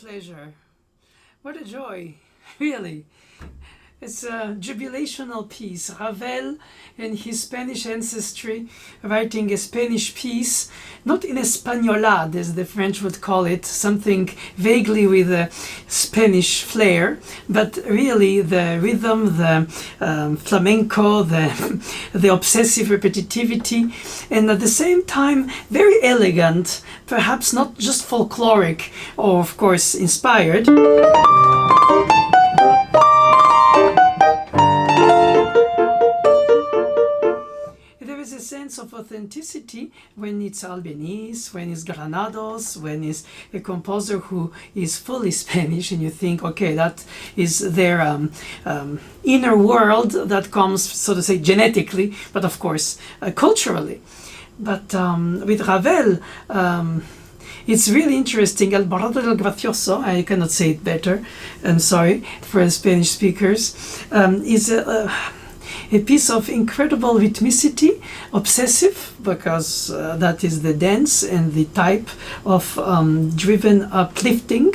pleasure. What a joy, really. It's a jubilational piece. Ravel and his Spanish ancestry writing a Spanish piece, not in Espagnolade as the French would call it, something vaguely with a Spanish flair, but really the rhythm, the flamenco, the obsessive repetitivity, and at the same time very elegant, perhaps not just folkloric or of course inspired. There is a sense of authenticity when it's Albanese, when it's Granados, when it's a composer who is fully Spanish, and you think, okay, that is their inner world that comes, so to say, genetically, but of course, culturally. But with Ravel, it's really interesting. Alborada del Gracioso, I cannot say it better, I'm sorry for the Spanish speakers, is a piece of incredible rhythmicity, obsessive, because that is the dance and the type of driven uplifting.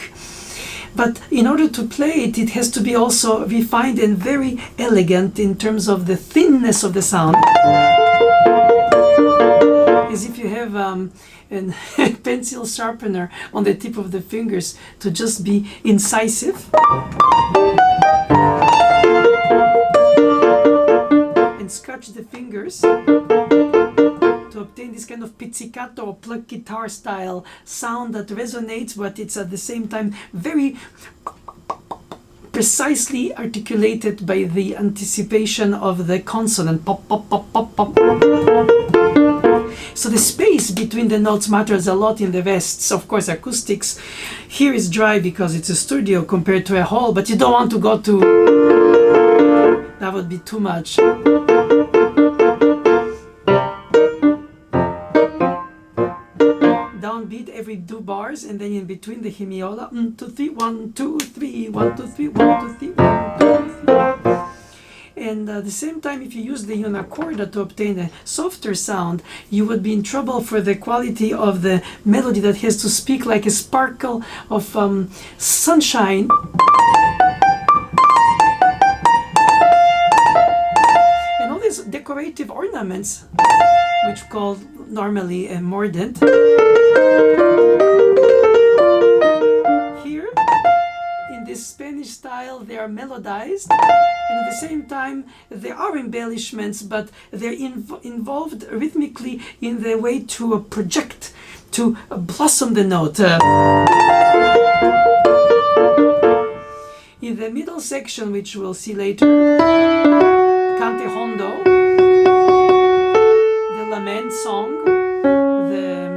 But in order to play it, it has to be also refined and very elegant in terms of the thinness of the sound. As if you have a pencil sharpener on the tip of the fingers to just be incisive. And scratch the fingers to obtain this kind of pizzicato or pluck guitar style sound that resonates, but it's at the same time very precisely articulated by the anticipation of the consonant. Pop, pop, pop, pop, pop. So the space between the notes matters a lot in the West. Of course, acoustics here is dry because it's a studio compared to a hall, but you don't want to go to... That would be too much. Downbeat every 2 bars, and then in between the hemiola, 1, 2, 3, 1, 2, 3, 1, 2, 3, 1, 2, 3, 1, 2, 3. And at the same time, if you use the unicorda to obtain a softer sound, you would be in trouble for the quality of the melody that has to speak like a sparkle of sunshine. And all these decorative ornaments, which called normally a mordant. Here, in this Spanish style, they are melodized, and at the same time, there are embellishments, but they're involved rhythmically in the way to project, to blossom the note. In the middle section, which we'll see later, Cante Hondo, the lament song, the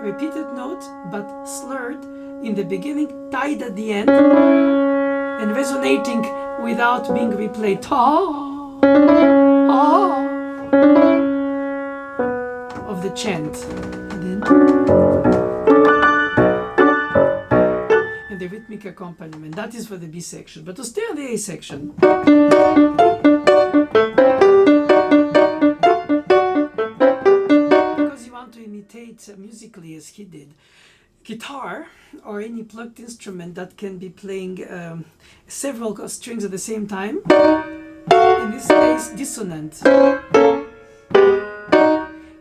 repeated note, but slurred in the beginning, tied at the end, and resonating without being replayed. Ah, ah, of the chant. And the rhythmic accompaniment. That is for the B section. But to stay on the A section, because you want to imitate musically as he did, guitar or any plucked instrument that can be playing several strings at the same time, in this case dissonant.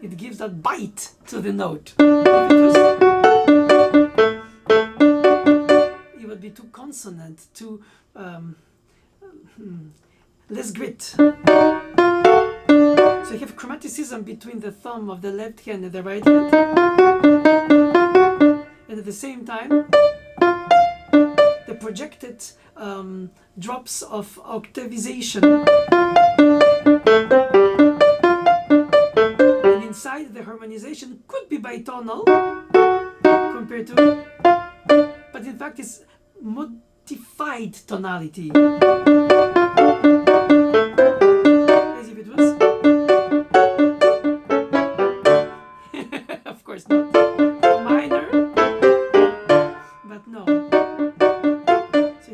It gives that bite to the note. If it was, it would be too consonant, too less grit. So you have chromaticism between the thumb of the left hand and the right hand. And at the same time, the projected drops of octavization. And inside, the harmonization could be bitonal compared to, but in fact it's modified tonality. As if it was. Of course not. Minor. But no. So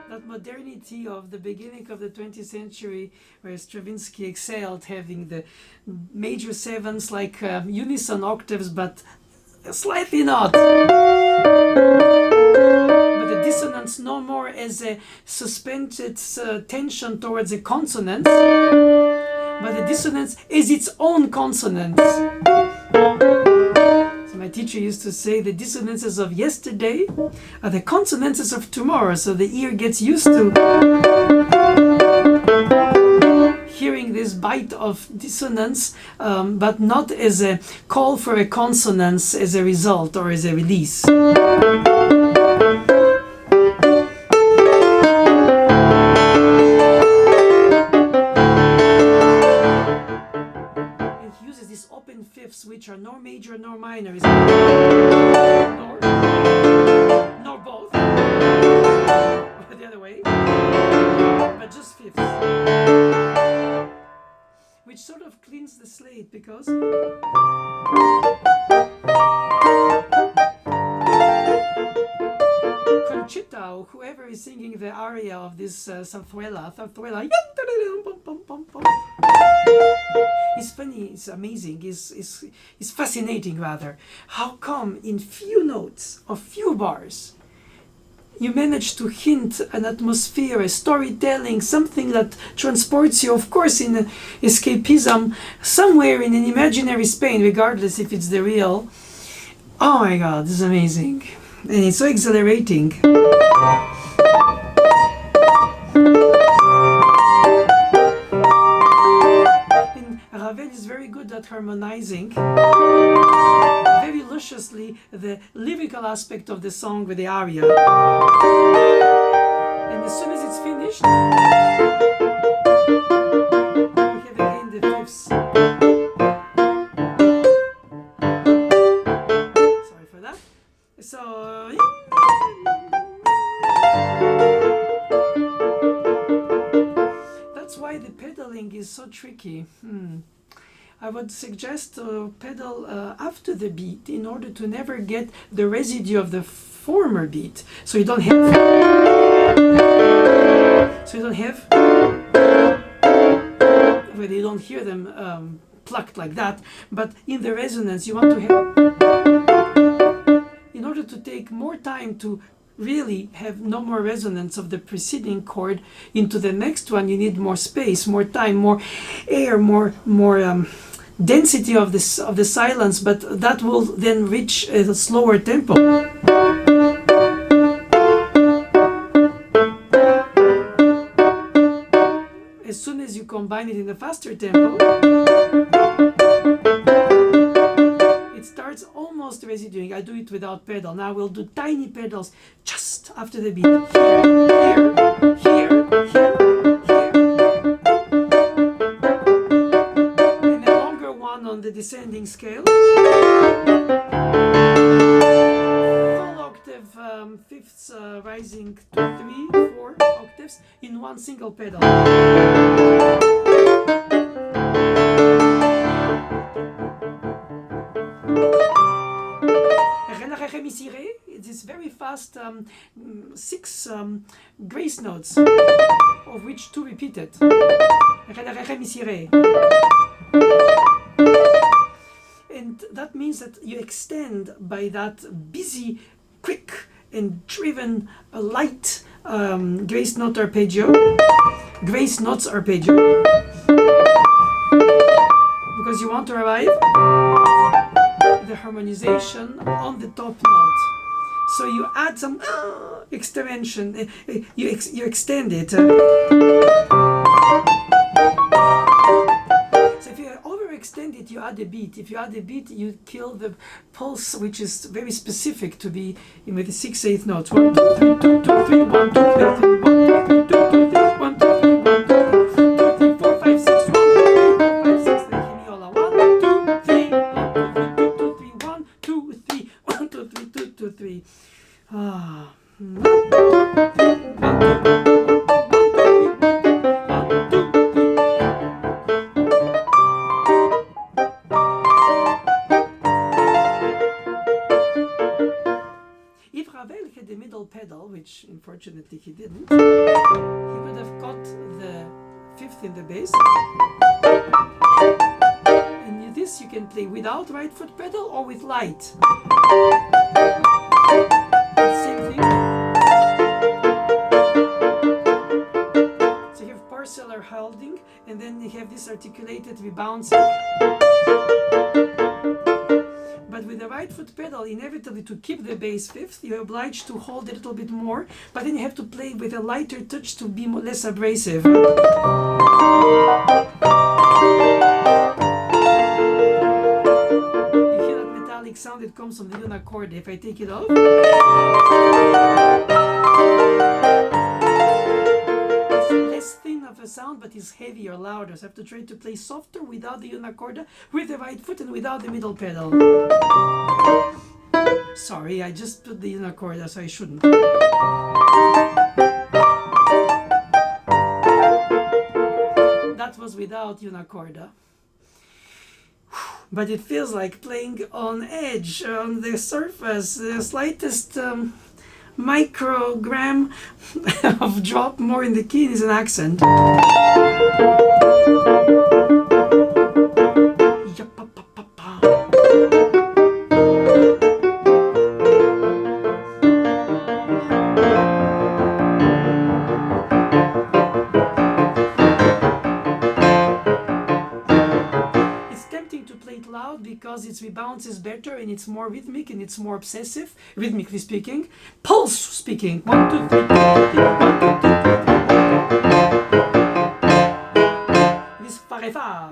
that modernity of the beginning of the 20th century, where Stravinsky excelled, having the major sevenths like unison octaves, but slightly not. But the dissonance no more as a suspended tension towards a consonant, but the dissonance is its own consonant. So my teacher used to say the dissonances of yesterday are the consonances of tomorrow, so the ear gets used to hearing this bite of dissonance, but not as a call for a consonance as a result or as a release. Open fifths, which are nor major nor minor, nor both, or the other way, but just fifths, which sort of cleans the slate because Conchita, or whoever is singing the aria of this zarzuela, it's funny, it's amazing, it's fascinating rather. How come in few notes or few bars you manage to hint an atmosphere, a storytelling, something that transports you, of course, in escapism, somewhere in an imaginary Spain, regardless if it's the real. Oh my God, this is amazing. And it's so exhilarating. Ravel is very good at harmonizing very lusciously the lyrical aspect of the song with the aria. And as soon as it's finished, we have again the fifths. Sorry for that. So, that's why the pedaling is so tricky. I would suggest to pedal after the beat in order to never get the residue of the former beat. So you don't have where you don't hear them plucked like that, but in the resonance you want to have, in order to take more time to really have no more resonance of the preceding chord into the next one, you need more space, more time, more air, more density of the silence, but that will then reach a slower tempo. As soon as you combine it in a faster tempo, it starts almost residuing. I do it without pedal. Now we'll do tiny pedals just after the beat. Here, here, here, here. And a longer one on the descending scale. Full octave fifths rising to 3, 4 octaves in one single pedal. It is very fast 6 grace notes, of which 2 repeated. And that means that you extend by that busy, quick and driven light grace note arpeggio, because you want to arrive the harmonization on the top note. So you add some extension, you extend it. So if you overextend it, you add a beat. If you add a beat, you kill the pulse, which is very specific to be with the 6/8 notes. 1, 2, 3, 2, 2, 3, 1, 2, 3, 3, 1, 2, 3, 2, 2, 3, 1, 2, 3, 1, 2, 3, 2, 3, 4, 5, 6, 1, 2, 3, 4, 5, 6. The hemiola. 1, 2, 3, 1, 2, 3, 2, 2, 3, 1, 2, 3, 2, 2, 3. If Ravel had a middle pedal, which unfortunately he didn't, he would have got the fifth in the bass, and this you can play without right foot pedal or with light. Same thing. So you have parcellar holding, and then you have this articulated rebouncing. But with the right foot pedal, inevitably to keep the bass fifth, you're obliged to hold a little bit more, but then you have to play with a lighter touch to be less abrasive. You hear that metallic sound, it comes from the unichord. If I take it off, it's less thin of a sound, but it's heavier, louder. So I have to try to play softer without the unichord, with the right foot and without the middle pedal. Sorry, I just put the unichord, so I shouldn't. That was without unichord. But it feels like playing on edge, on the surface, the slightest microgram of drop more in the key is an accent. Because its rebounds is better and it's more rhythmic and it's more obsessive, rhythmically speaking. Pulse speaking. 1, 2, 3, 1, 2, 3, 1, 2, 3. This fa-re-fa.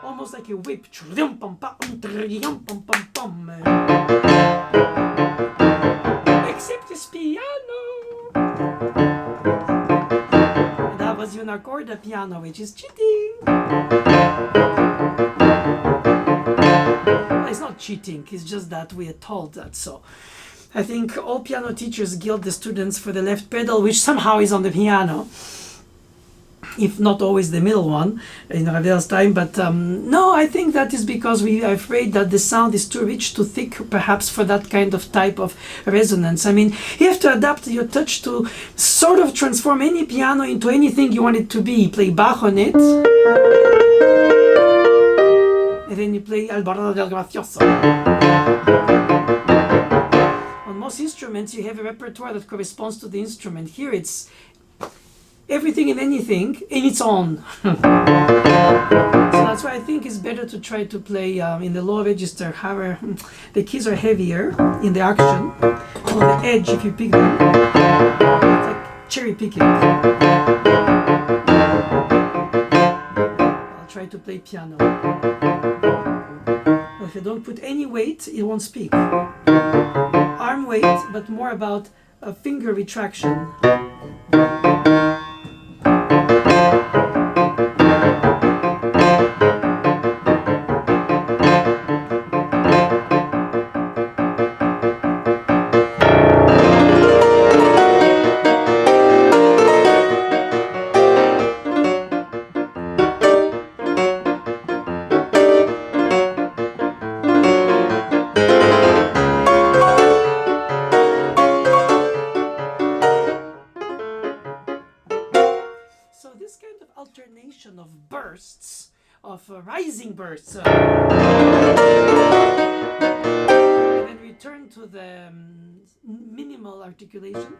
Almost like a whip. Except this piano. And that was unichord piano, which is cheating. It's not cheating, it's just that we are told that. So I think all piano teachers guilt the students for the left pedal, which somehow is on the piano, if not always the middle one in Ravel's time. But no, I think that is because we are afraid that the sound is too rich, too thick, perhaps for that kind of type of resonance. I mean, you have to adapt your touch to sort of transform any piano into anything you want it to be. Play Bach on it, and then you play Alborada del Gracioso. On most instruments, you have a repertoire that corresponds to the instrument. Here it's everything and anything in its own. So that's why I think it's better to try to play in the low register. However, the keys are heavier in the action. On the edge, if you pick them, it's like cherry picking. I'll try to play piano. If you don't put any weight, it won't speak. Arm weight, but more about a finger retraction. Of bursts, of rising bursts, and then return to the minimal articulation,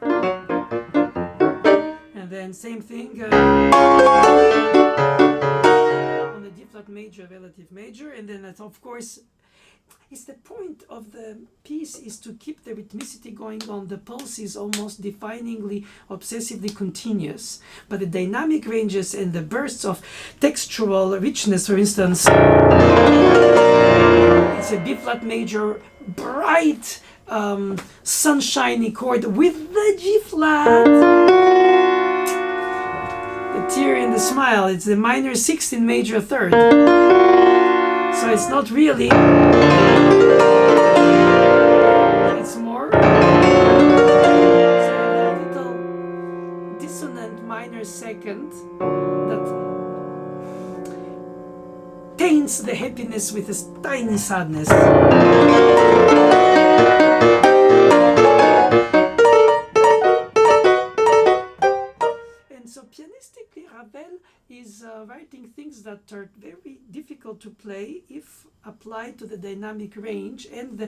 and then same thing on the D flat major, relative major, and then that's of course. It's the point of the piece is to keep the rhythmicity going on. The pulse is almost definingly, obsessively continuous. But the dynamic ranges and the bursts of textural richness, for instance, it's a B flat major, bright, sunshiny chord with the G flat. The tear in the smile, it's the minor 6th in major 3rd. So it's not really, it's more so a little dissonant minor 2nd that taints the happiness with a tiny sadness. And so pianistically, Ravel is writing things that are very difficult to play if applied to the dynamic range and the,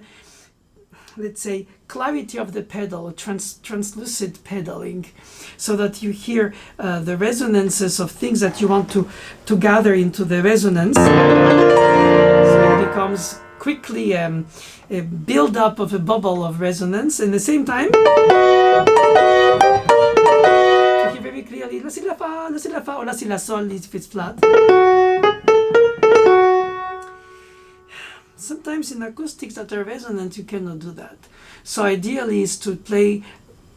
let's say, clarity of the pedal, translucid pedaling, so that you hear the resonances of things that you want to gather into the resonance. So it becomes quickly a build-up of a bubble of resonance, and at the same time to hear very clearly la si la fa, or la si la sol if it's flat. Sometimes in acoustics that are resonant, you cannot do that. So ideally is to play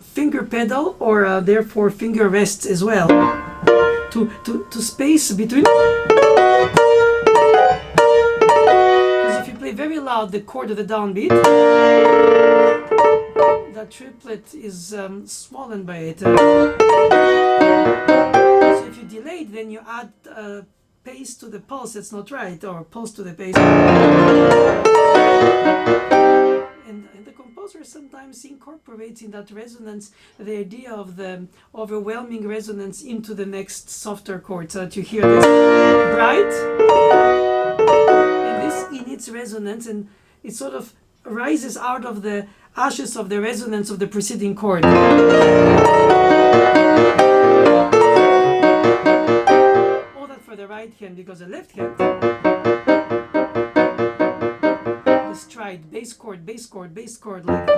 finger pedal or therefore finger rests as well, to space between. Because if you play very loud the chord of the downbeat, that triplet is swollen by it. So if you delay it, then you add pace to the pulse, that's not right, or pulse to the pace. And the composer sometimes incorporates in that resonance the idea of the overwhelming resonance into the next softer chord, so that you hear this bright, and this in its resonance, and it sort of rises out of the ashes of the resonance of the preceding chord. For the right hand, because the left hand, the stride, bass chord, bass chord, bass chord, like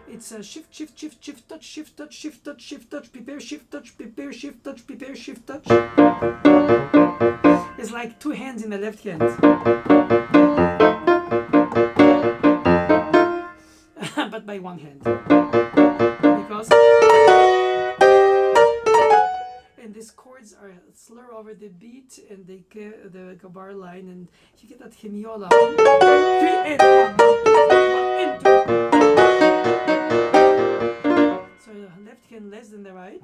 it's a shift, shift, shift, shift, touch, shift, touch, shift, touch, shift, touch, prepare, shift, touch, prepare, shift, touch, prepare, shift, touch. It's like two hands in the left hand. But by one hand. Because these chords are slur over the beat, and they get the bar line, and you get that hemiola. 1, 3 and 1, 1 and 2. So the left hand less than the right.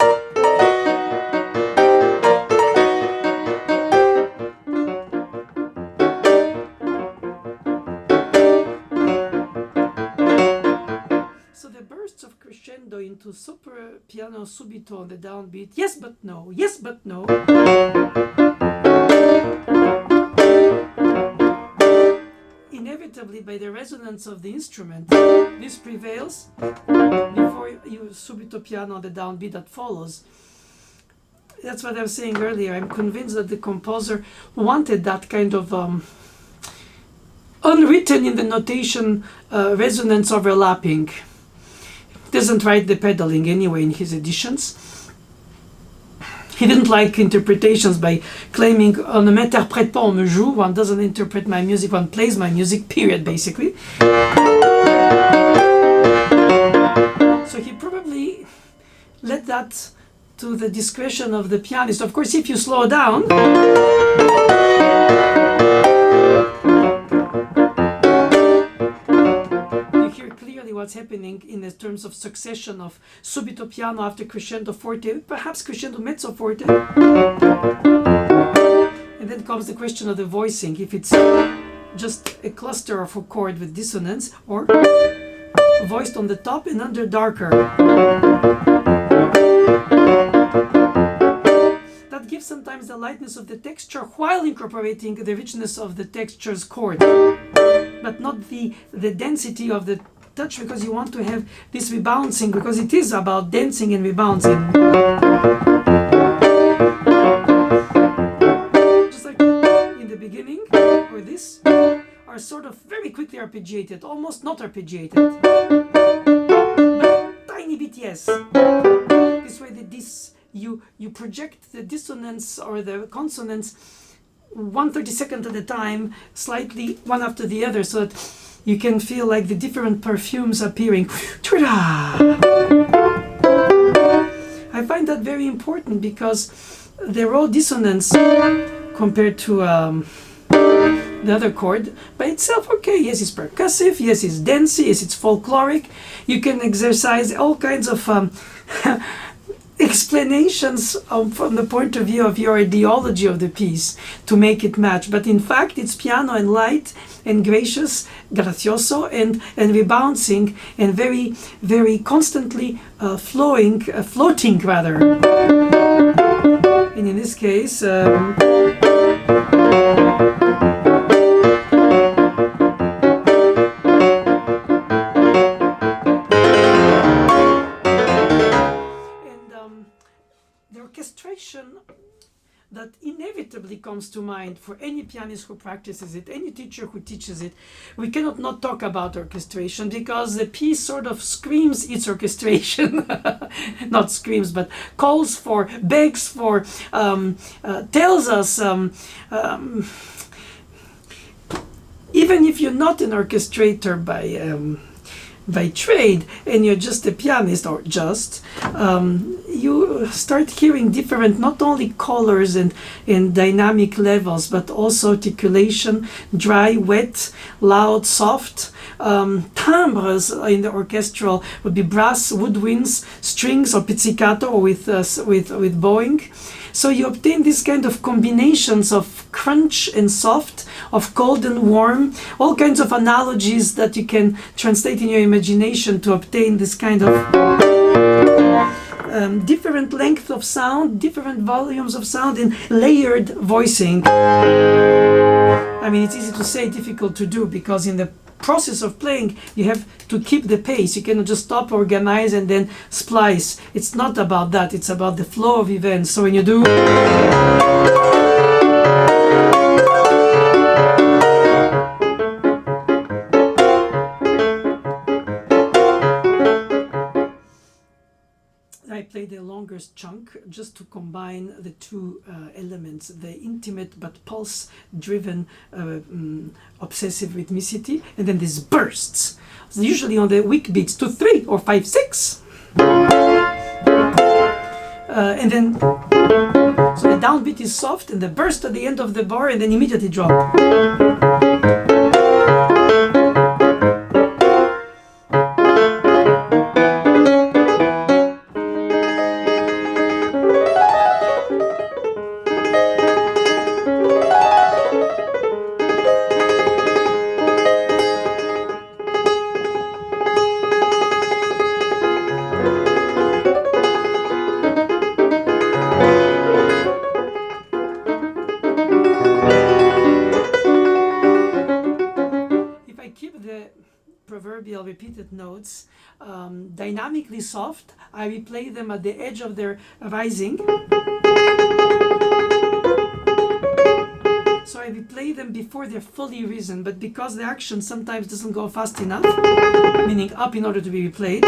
So the bursts of crescendo into super piano subito on the downbeat, yes but no, yes but no. Inevitably, by the resonance of the instrument, this prevails before you subito piano on the downbeat that follows. That's what I was saying earlier. I'm convinced that the composer wanted that kind of unwritten in the notation resonance overlapping. Doesn't write the pedaling anyway in his editions. He didn't like interpretations by claiming on ne m'interprète pas, on me joue. One doesn't interpret my music, one plays my music, period, basically. So he probably let that to the discretion of the pianist. Of course, if you slow down, what's happening in the terms of succession of subito piano after crescendo forte, perhaps crescendo mezzo forte. And then comes the question of the voicing, if it's just a cluster of a chord with dissonance, or voiced on the top and under darker. That gives sometimes the lightness of the texture while incorporating the richness of the texture's chord, but not the density of the touch, because you want to have this rebouncing, because it is about dancing and rebouncing. Just like in the beginning, or this, are sort of very quickly arpeggiated, almost not arpeggiated, but tiny bit yes. This way you project the dissonance or the consonants 1/32 at a time, slightly one after the other, so that you can feel like the different perfumes appearing. I find that very important, because the raw dissonance compared to the other chord by itself, okay, yes, it's percussive, yes, it's dense, yes, it's folkloric. You can exercise all kinds of explanations from the point of view of your ideology of the piece to make it match, but in fact it's piano and light and gracious, gracioso, and rebouncing, and very, very constantly floating rather. case, the orchestration that inevitably comes to mind for any pianist who practices it, any teacher who teaches it. We cannot not talk about orchestration because the piece sort of screams its orchestration. Not screams, but calls for, begs for, tells us, even if you're not an orchestrator by trade and you're just a pianist, or just you start hearing different, not only colors and dynamic levels, but also articulation, dry, wet, loud, soft. Timbres in the orchestral would be brass, woodwinds, strings, or pizzicato, or with bowing. So you obtain this kind of combinations of crunch and soft, of cold and warm, all kinds of analogies that you can translate in your imagination to obtain this kind of different length of sound, different volumes of sound, and layered voicing. I mean, it's easy to say, difficult to do, because in the process of playing you have to keep the pace. You cannot just stop, organize, and then splice. It's not about that. It's about the flow of events. So when you do, I play the longest chunk just to combine the two elements, the intimate but pulse-driven obsessive rhythmicity, and then these bursts, so usually on the weak beats, 2, 3, or 5, 6. And then, so the downbeat is soft, and the burst at the end of the bar, and then immediately drop. Proverbial repeated notes dynamically soft, I replay them at the edge of their rising. So I replay them before they're fully risen, but because the action sometimes doesn't go fast enough, meaning up in order to be replayed,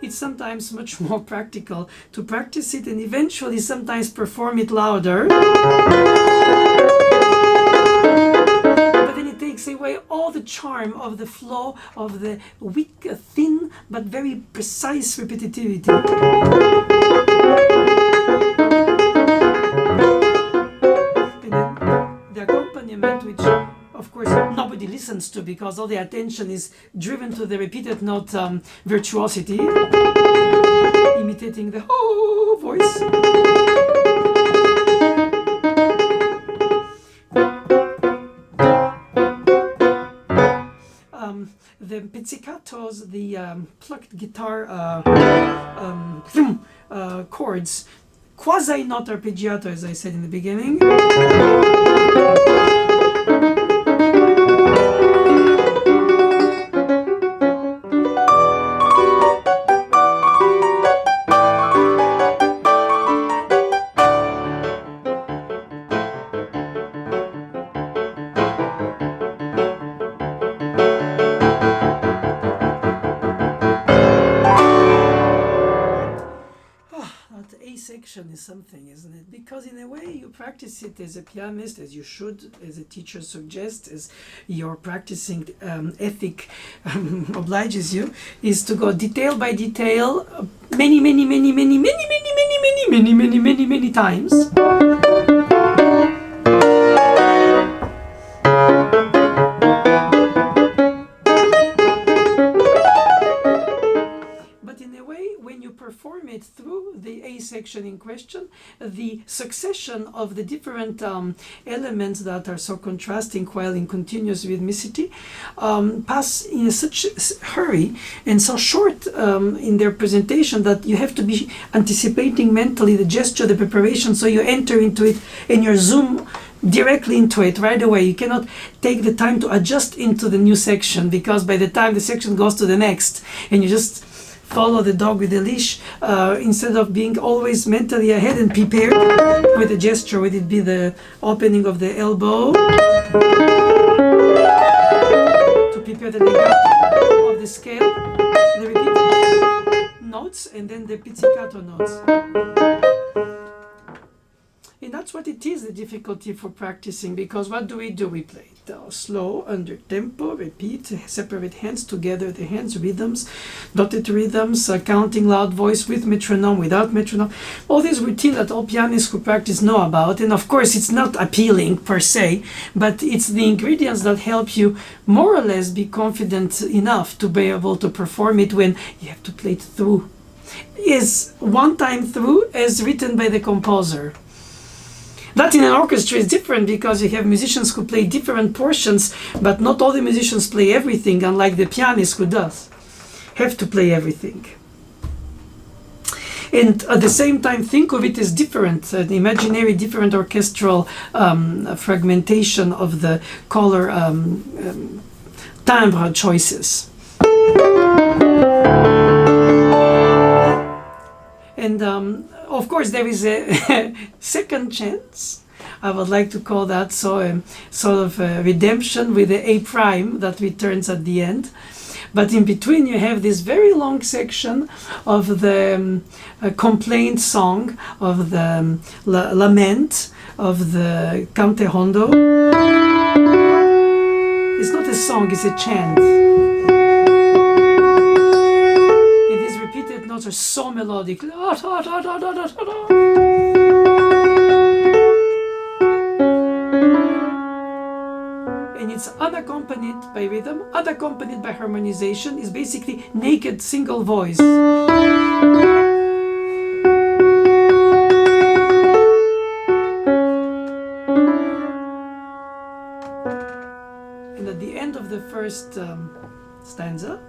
it's sometimes much more practical to practice it and eventually sometimes perform it louder. Takes away all the charm of the flow of the weak, thin, but very precise repetitivity. And then the accompaniment, which of course nobody listens to because all the attention is driven to the repeated note virtuosity, imitating the oh voice. The pizzicatos, the plucked guitar chords, quasi not arpeggiato, as I said in the beginning. Section is something, isn't it? Because in a way you practice it as a pianist, as you should, as a teacher suggests, as your practicing ethic obliges you, is to go detail by detail, many times. section in question, the succession of the different elements that are so contrasting while in continuous rhythmicity pass in such hurry and so short in their presentation that you have to be anticipating mentally the gesture, the preparation, so you enter into it and you zoom directly into it right away. You cannot take the time to adjust into the new section, because by the time the section goes to the next and you just follow the dog with the leash, instead of being always mentally ahead and prepared with a gesture, whether it be the opening of the elbow to prepare the legato of the scale, the repeated notes, and then the pizzicato notes. And that's what it is, the difficulty for practicing, because what do? We play it slow, under tempo, repeat, separate hands, together the hands, rhythms, dotted rhythms, counting loud voice with metronome, without metronome. All these routines that all pianists who practice know about. And of course, it's not appealing per se, but it's the ingredients that help you more or less be confident enough to be able to perform it when you have to play it through. Is one time through as written by the composer. That in an orchestra is different, because you have musicians who play different portions, but not all the musicians play everything, unlike the pianist who does have to play everything. And at the same time, think of it as different, an imaginary different orchestral fragmentation of the color timbre choices. And of course, there is a second chance. I would like to call that sort of redemption with the A prime that returns at the end. But in between, you have this very long section of the complaint song, of the lament, of the cante rondo. It's not a song, it's a chant. Notes are so melodic. And it's unaccompanied by rhythm, unaccompanied by harmonization. It's basically naked single voice. And at the end of the first stanza,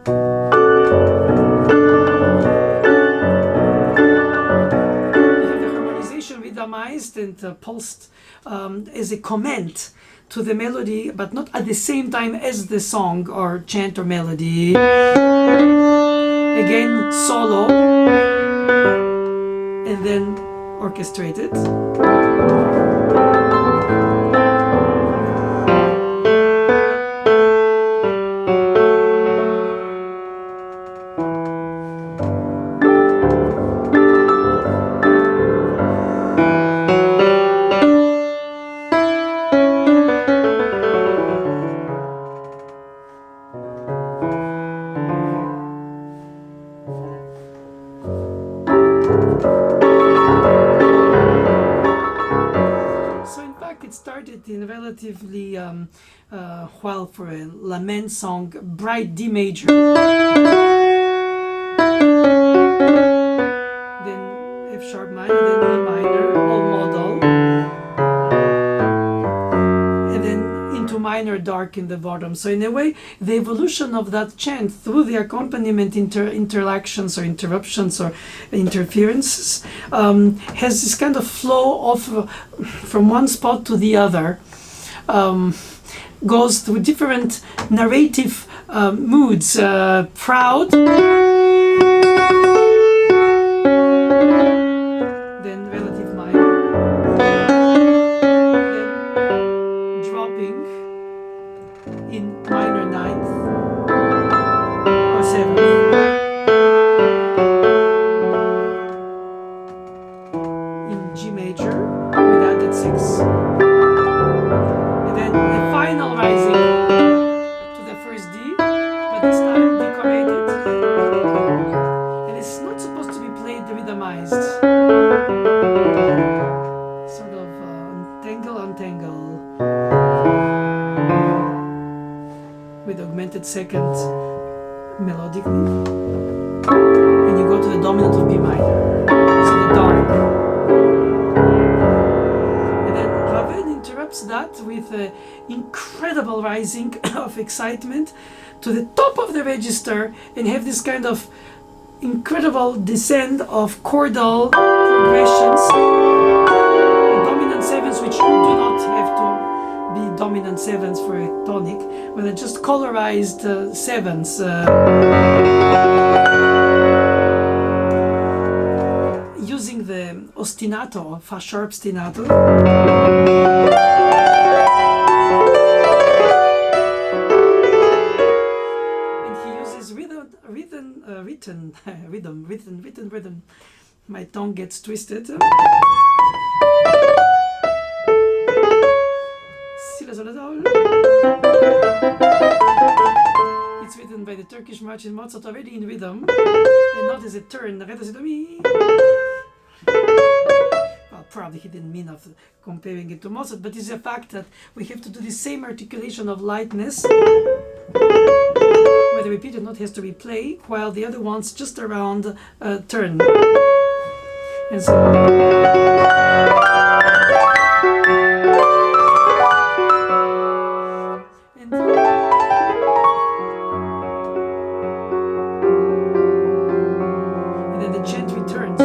rhythmized and pulsed as a comment to the melody, but not at the same time as the song or chant or melody. Again, solo, and then orchestrated. In relatively while for a lament song, bright D major, then F sharp minor, then E minor, all modal, and then into minor dark in the bottom. So in a way, the evolution of that chant through the accompaniment interactions or interruptions or interferences has this kind of flow of from one spot to the other. Goes through different narrative moods, proud, then relative minor, then dropping in minor ninth or seventh, in G major with added six. Final rising to the first D, but this time decorated, and it's not supposed to be played rhythmized. Sort of untangle with augmented second melodically. and you go to the dominant of B minor. So the dark. And then Ravel interrupts that with an incredible rising of excitement to the top of the register and have this kind of incredible descent of chordal progressions, dominant sevens, which do not have to be dominant sevens for a tonic, but they're just colorized sevens. Using the ostinato, fa sharp stinato. And he uses rhythm. My tongue gets twisted. It's written by the Turkish merchant Mozart already in rhythm, and not as a turn. Well, probably he didn't mean of comparing it to Mozart, but it's a fact that we have to do the same articulation of lightness, where the repeated note has to be play, while the other one's just around turn. And so. And then the chant returns.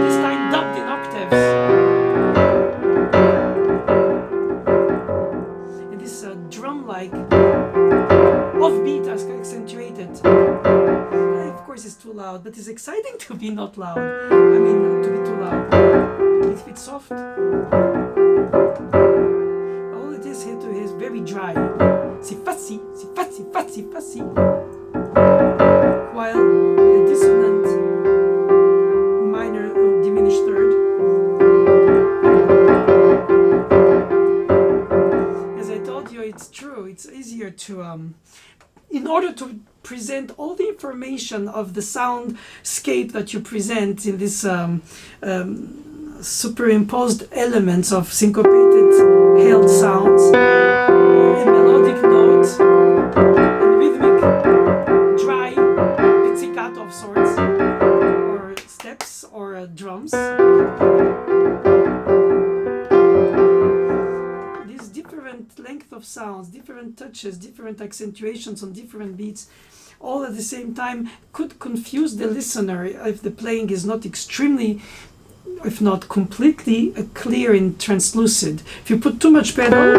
This time dubbed in octaves. And this drum-like offbeat accentuated. Of course it's too loud, but it's exciting to be not loud. I mean, to be too loud. If it's soft, all it is here is very dry. Si fa si, si fa si fa si fa si. While the dissonant minor or diminished third, as I told you, it's true. It's easier to in order to present all the information of the soundscape that you present in this superimposed elements of syncopated held sounds, a melodic note, and rhythmic, dry pizzicato of sorts, or steps, or drums. These different length of sounds, different touches, different accentuations on different beats, all at the same time could confuse the listener if the playing is not extremely, if not completely clear and translucid. If you put too much pedal,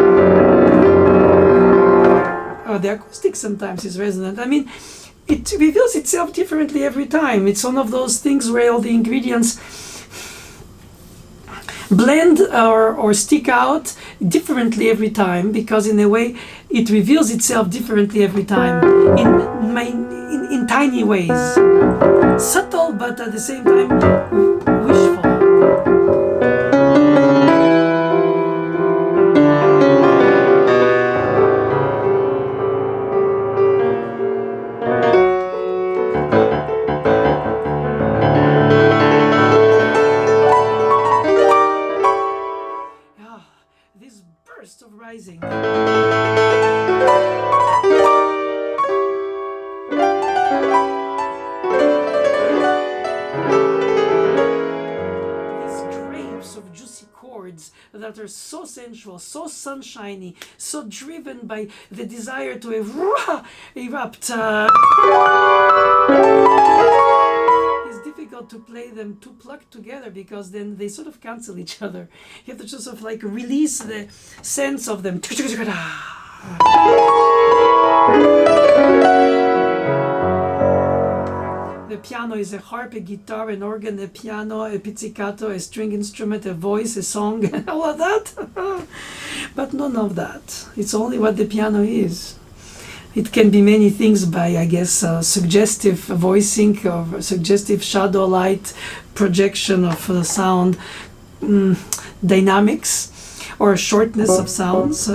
the acoustic sometimes is resonant. I mean, it reveals itself differently every time. It's one of those things where all the ingredients blend or stick out differently every time, because in a way it reveals itself differently every time in tiny ways. Subtle, but at the same time wishful. Of rising. This grapes of juicy chords that are so sensual, so sunshiny, so driven by the desire to erupt. It's difficult to play them too plucked together, because then they sort of cancel each other. You have to just sort of like release the sense of them. The piano is a harp, a guitar, an organ, a piano, a pizzicato, a string instrument, a voice, a song, and all of that. But none of that. It's only what the piano is. It can be many things by, I guess, suggestive voicing or suggestive shadow light projection of sound dynamics or shortness of sounds.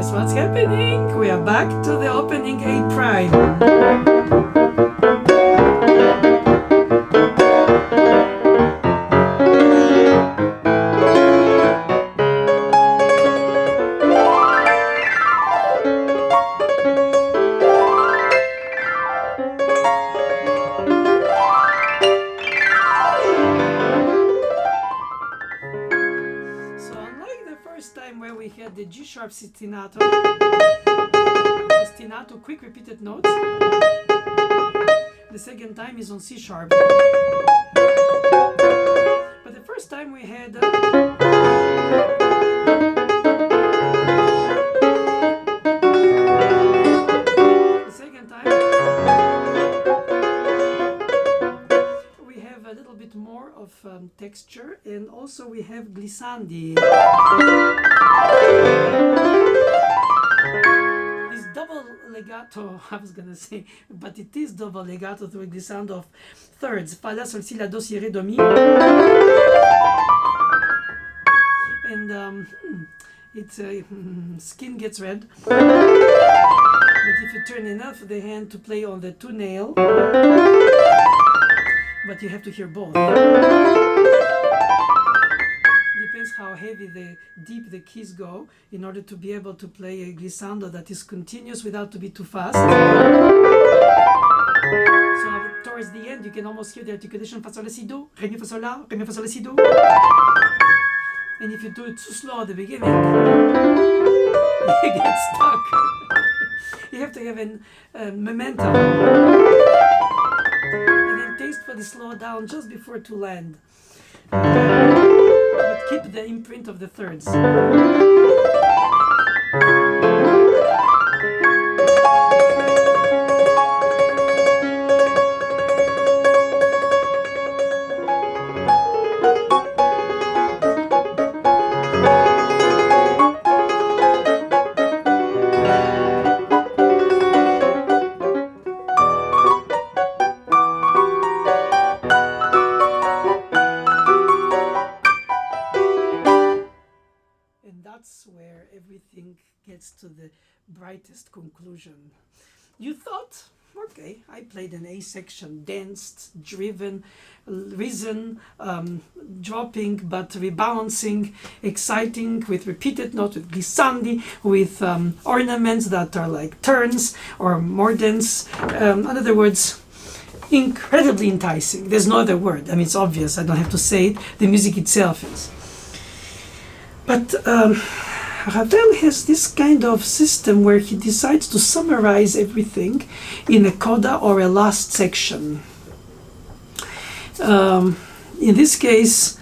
Guess what's happening? We are back to the opening A prime. The G sharp ostinato, quick repeated notes. The second time is on C sharp. But the first time we had the second time we have a little bit more of texture, and also we have glissandi. This double legato, I was gonna say, but it is double legato through a glissando of thirds. Fa, la, sol, si, la, do, si, re, do, mi. And it's skin gets red. But if you turn enough the hand to play on the two nail, but you have to hear both. Depends how heavy deep the keys go in order to be able to play a glissando that is continuous without to be too fast. So towards the end you can almost hear the articulation fa sol la si do, re mi fa sol la, re mi fa sol la si do. And if you do it too slow at the beginning, you get stuck. You have to have a momentum. And then taste for the slow down just before to land. But keep the imprint of the thirds. That's where everything gets to the brightest conclusion. You thought, okay, I played an A section, danced, driven, risen, dropping, but rebalancing, exciting, with repeated notes, with glissandi, with ornaments that are like turns or mordents. In other words, incredibly enticing. There's no other word. I mean, it's obvious. I don't have to say it. The music itself is. But Ravel has this kind of system where he decides to summarize everything in a coda or a last section. In this case,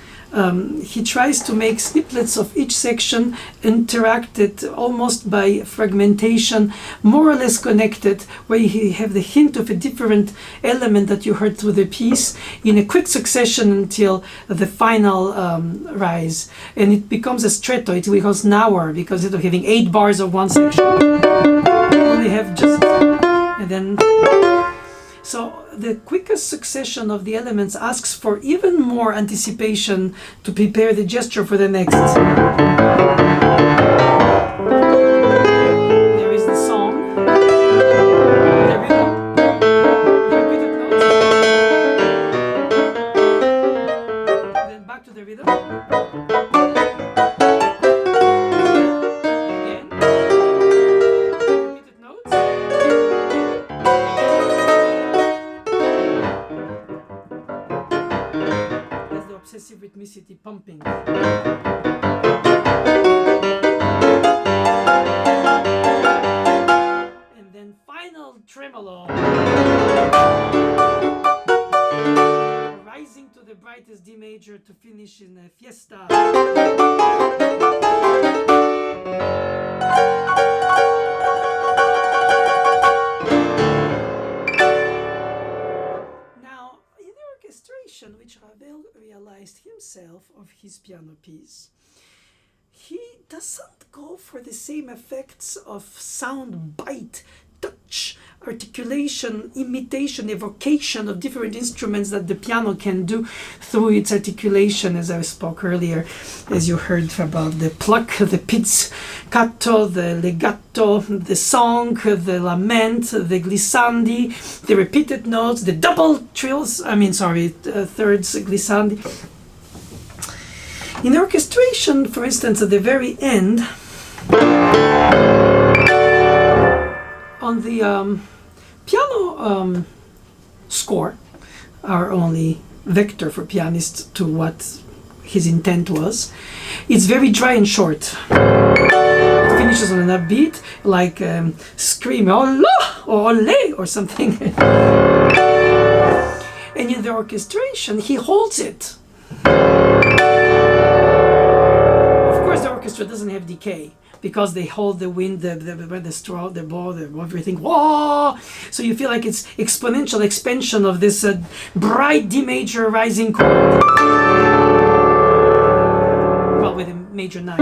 he tries to make snippets of each section interacted almost by fragmentation, more or less connected, where you have the hint of a different element that you heard through the piece in a quick succession until the final rise. And it becomes a stretto, it becomes naur, because instead of having 8 bars of one section, you only have just, and then. So the quickest succession of the elements asks for even more anticipation to prepare the gesture for the next. There is the song, the rhythm, the repeated notes, then back to the rhythm. Obsessive rhythmicity pumping. And then final tremolo. Rising to the brightest D major to finish in a fiesta. Which Ravel realized himself of his piano piece. He doesn't go for the same effects of sound bite, touch, articulation, imitation, evocation of different instruments that the piano can do through its articulation, as I spoke earlier, as you heard about the pluck, the pizzicato, the legato, the song, the lament, the glissandi, the repeated notes, the double thirds glissandi. In orchestration, for instance, at the very end, on the piano score, our only vector for pianists to what his intent was, it's very dry and short. It finishes on an upbeat, like scream, Allah, or ole, or something. And in the orchestration, he holds it. Of course, the orchestra doesn't have decay, because they hold the wind, the straw, the bow, everything. Whoa! So you feel like it's exponential expansion of this bright D major rising chord. Well, with a major ninth,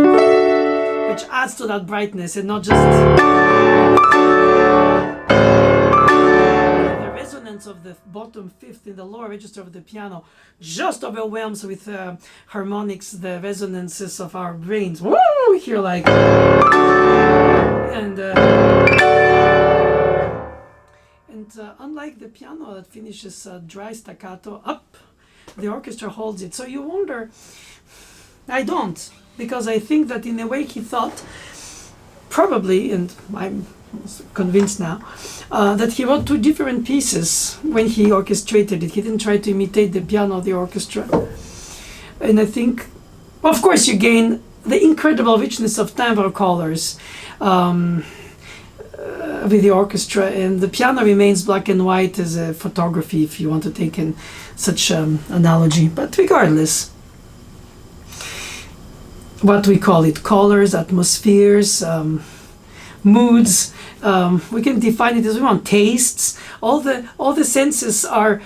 which adds to that brightness and not just the resonance of the bottom fifth in the lower register of the piano just overwhelms with harmonics the resonances of our brains. Woo! We hear like, and unlike the piano that finishes dry staccato up, the orchestra holds it. So you wonder, I don't, because I think that in a way he thought, probably, and I'm convinced now, that he wrote two different pieces when he orchestrated it. He didn't try to imitate the piano of the orchestra. And I think, of course, you gain the incredible richness of timbre colors with the orchestra, and the piano remains black and white as a photography, if you want to take in such analogy. But regardless, what we call it, colors, atmospheres, moods, we can define it as we want. Tastes, all the senses are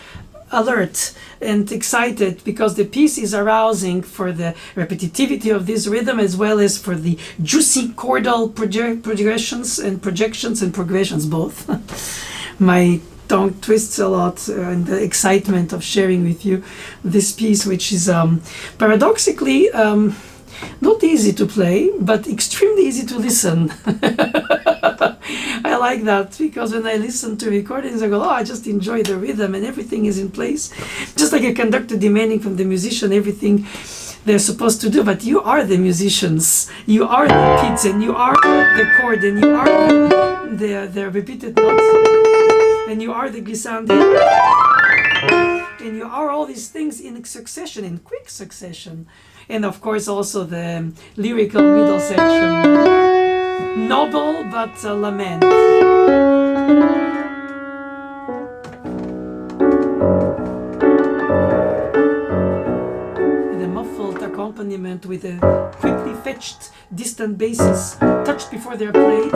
alert and excited because the piece is arousing for the repetitivity of this rhythm, as well as for the juicy chordal progressions and projections and progressions, both. My tongue twists a lot in the excitement of sharing with you this piece, which is paradoxically not easy to play, but extremely easy to listen. I like that, because when I listen to recordings, I go, oh, I just enjoy the rhythm and everything is in place. Just like a conductor demanding from the musician everything they're supposed to do. But you are the musicians. You are the pizza, and you are the chord, and you are the repeated notes, and you are the glissandi, and you are all these things in succession, in quick succession. And of course also the lyrical middle section. Noble but lament. The muffled accompaniment with a quickly fetched distant basses touched before they're played.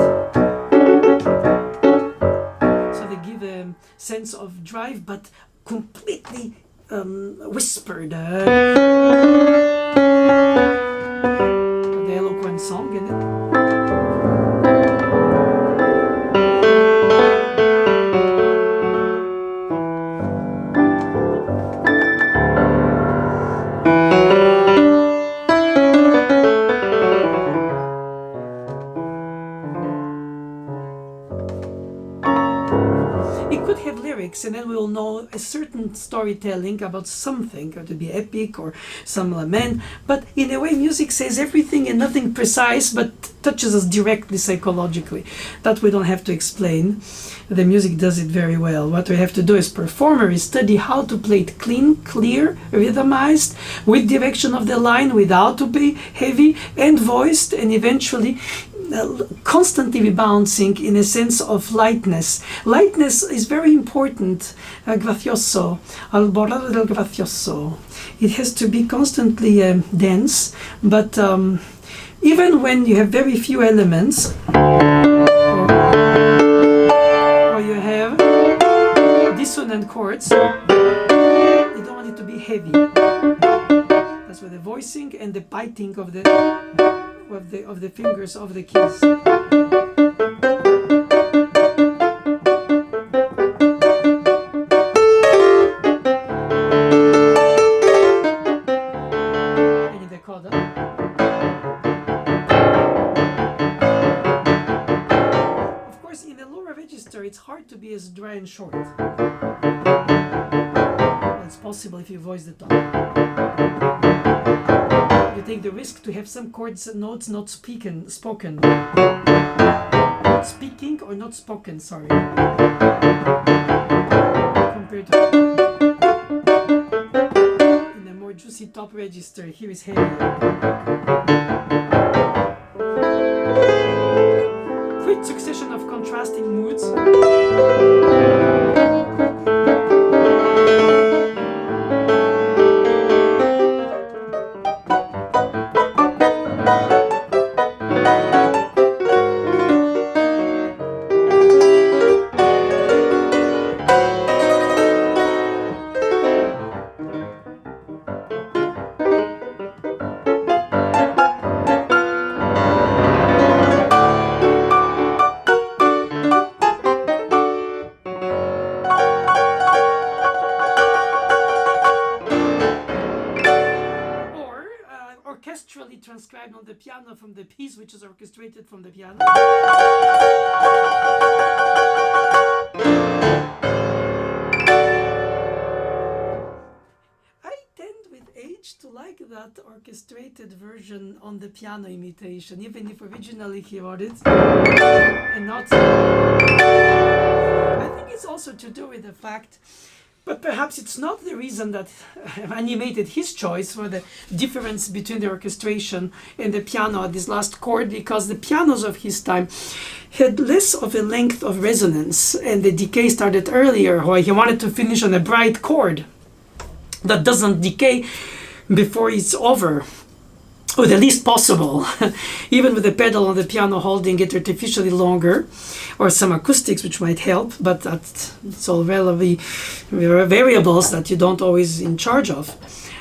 So they give a sense of drive but completely whispered. The eloquent song in it. It could have lyrics, and then we will know a certain storytelling about something, or to be epic or some lament. But in a way, music says everything and nothing precise, but touches us directly psychologically. That we don't have to explain. The music does it very well. What we have to do as performer is study how to play it clean, clear, rhythmized, with direction of the line, without to be heavy, and voiced, and eventually constantly rebouncing in a sense of lightness. Lightness is very important. Gracioso, Alborada del Gracioso. It has to be constantly dense, but even when you have very few elements, or you have dissonant chords, you don't want it to be heavy. That's where the voicing and the biting of the fingers of the keys. it's hard to be as dry and short. It's possible if you voice the tone. You take the risk to have some chords and notes not spoken. Not speaking or not spoken, sorry. Compared to in a more juicy top register, here is heavier. Quick succession of contrasting moods. Transcribed on the piano from the piece which is orchestrated from the piano. I tend with age to like that orchestrated version on the piano imitation, even if originally he wrote it and not. I think it's also to do with the fact, but perhaps it's not the reason that animated his choice for the difference between the orchestration and the piano at this last chord, because the pianos of his time had less of a length of resonance and the decay started earlier, where he wanted to finish on a bright chord that doesn't decay before it's over, or the least possible, even with the pedal on the piano holding it artificially longer, or some acoustics which might help, but it's all relatively variables that you don't always in charge of.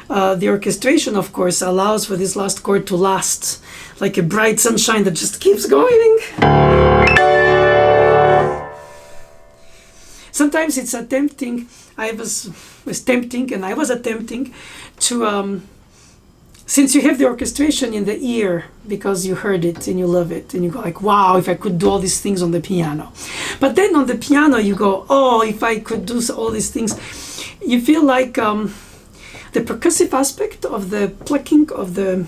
The orchestration, of course, allows for this last chord to last like a bright sunshine that just keeps going. Sometimes it's attempting, I was attempting to since you have the orchestration in the ear because you heard it and you love it and you go like, wow, if I could do all these things on the piano. But then on the piano you go, oh, if I could do all these things. You feel like the percussive aspect of the plucking of the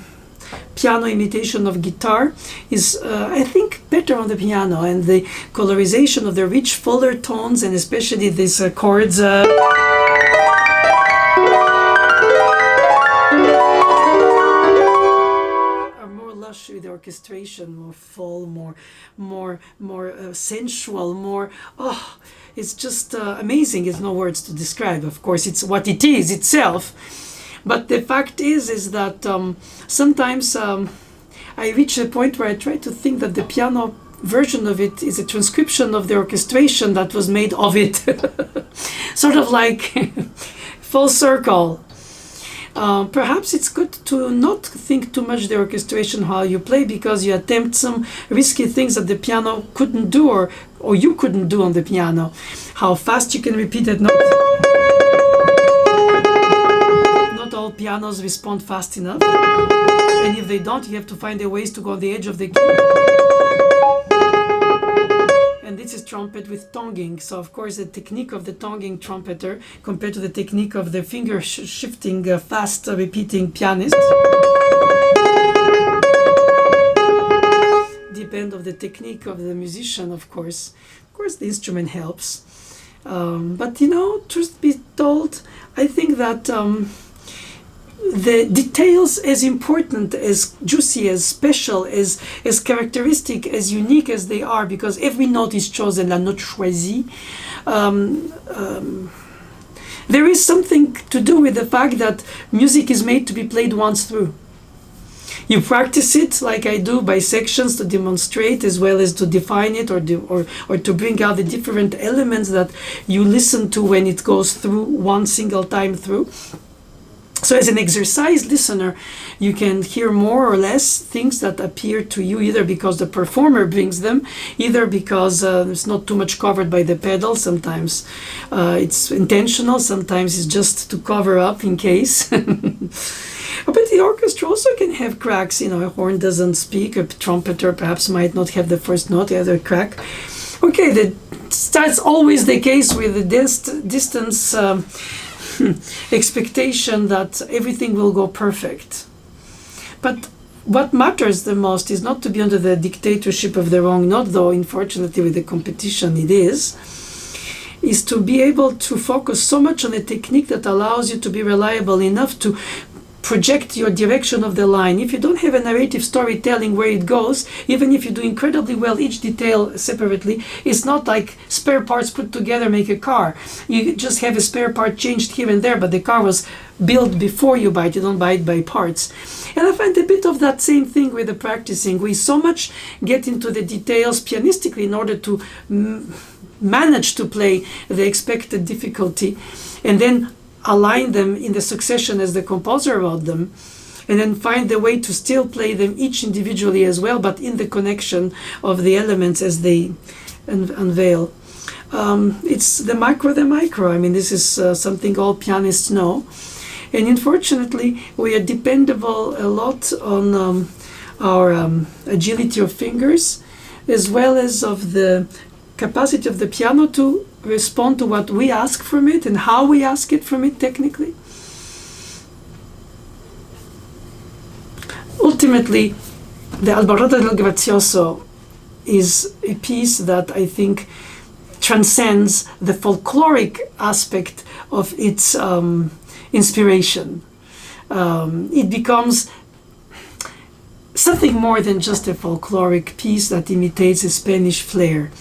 piano imitation of guitar is, I think, better on the piano, and the colorization of the rich, fuller tones, and especially these chords. With the orchestration, more full, more sensual, more. Oh, it's just amazing. There's no words to describe. Of course, it's what it is itself. But the fact is that sometimes I reach a point where I try to think that the piano version of it is a transcription of the orchestration that was made of it, sort of like full circle. Perhaps it's good to not think too much the orchestration while you play, because you attempt some risky things that the piano couldn't do, or you couldn't do on the piano. How fast you can repeat it. Not all pianos respond fast enough, and if they don't, you have to find the ways to go on the edge of the key. And this is trumpet with tonguing. So of course the technique of the tonguing trumpeter compared to the technique of the finger shifting fast repeating pianist depend of the technique of the musician, of course. Of course the instrument helps. But truth be told, I think that the details, as important, as juicy, as special, as characteristic, as unique as they are, because every note is chosen, la note choisie. There is something to do with the fact that music is made to be played once through. You practice it like I do by sections to demonstrate, as well as to define it, or to bring out the different elements that you listen to when it goes through one single time through. So as an exercise listener, you can hear more or less things that appear to you, either because the performer brings them, either because it's not too much covered by the pedal. Sometimes it's intentional, sometimes it's just to cover up in case. But the orchestra also can have cracks. A horn doesn't speak, a trumpeter perhaps might not have the first note, the other crack. Okay, that's always the case with the distance expectation that everything will go perfect. But what matters the most is not to be under the dictatorship of the wrong note, though unfortunately with the competition it is to be able to focus so much on a technique that allows you to be reliable enough to project your direction of the line. If you don't have a narrative storytelling where it goes, even if you do incredibly well each detail separately, it's not like spare parts put together make a car. You just have a spare part changed here and there, but the car was built before you buy it. You don't buy it by parts. And I find a bit of that same thing with the practicing. We so much get into the details pianistically in order to manage to play the expected difficulty, and then align them in the succession as the composer wrote them, and then find the way to still play them each individually as well, but in the connection of the elements as they unveil. It's the micro. I mean, this is something all pianists know. And unfortunately, we are dependable a lot on our agility of fingers, as well as of the capacity of the piano to respond to what we ask from it and how we ask it from it technically. Ultimately, the Alborada del Gracioso is a piece that I think transcends the folkloric aspect of its inspiration. It becomes something more than just a folkloric piece that imitates a Spanish flair.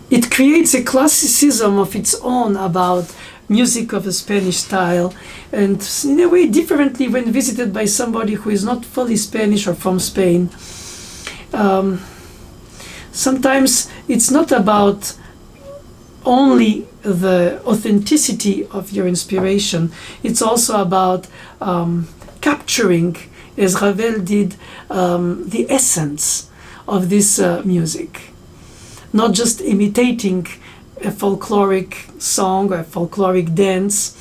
It creates a classicism of its own about music of a Spanish style, and in a way differently when visited by somebody who is not fully Spanish or from Spain. Sometimes it's not about only the authenticity of your inspiration, it's also about capturing, as Ravel did, the essence of this music. Not just imitating a folkloric song or a folkloric dance.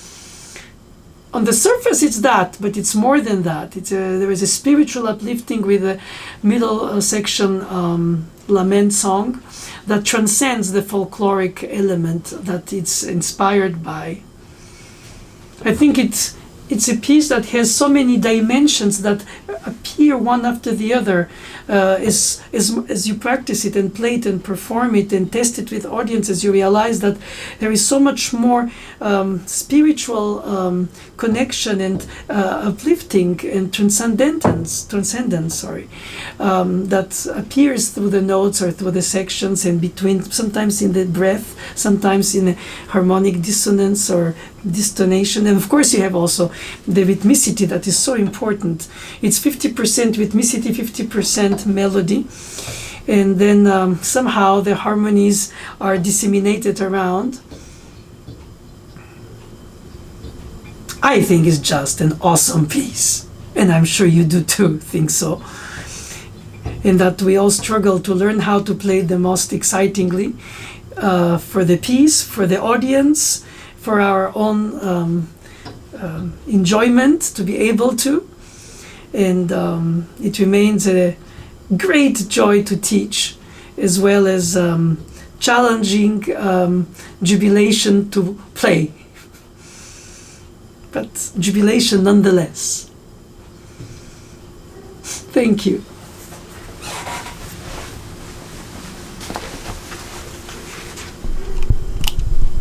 On the surface it's that, but it's more than that. There is a spiritual uplifting with a middle section lament song that transcends the folkloric element that it's inspired by. I think it's a piece that has so many dimensions that appear one after the other as you practice it and play it and perform it and test it with audiences. You realize that there is so much more spiritual connection and uplifting and transcendence that appears through the notes or through the sections and between, sometimes in the breath, sometimes in a harmonic dissonance or distonation. And of course you have also the rhythmicity that is so important. It's 50% rhythmicity, 50% melody, and then somehow the harmonies are disseminated around. I think it's just an awesome piece, and I'm sure you do too think so, and that we all struggle to learn how to play the most excitingly for the piece, for the audience, for our own enjoyment to be able to. And it remains a great joy to teach, as well as challenging jubilation to play, but jubilation nonetheless. Thank you.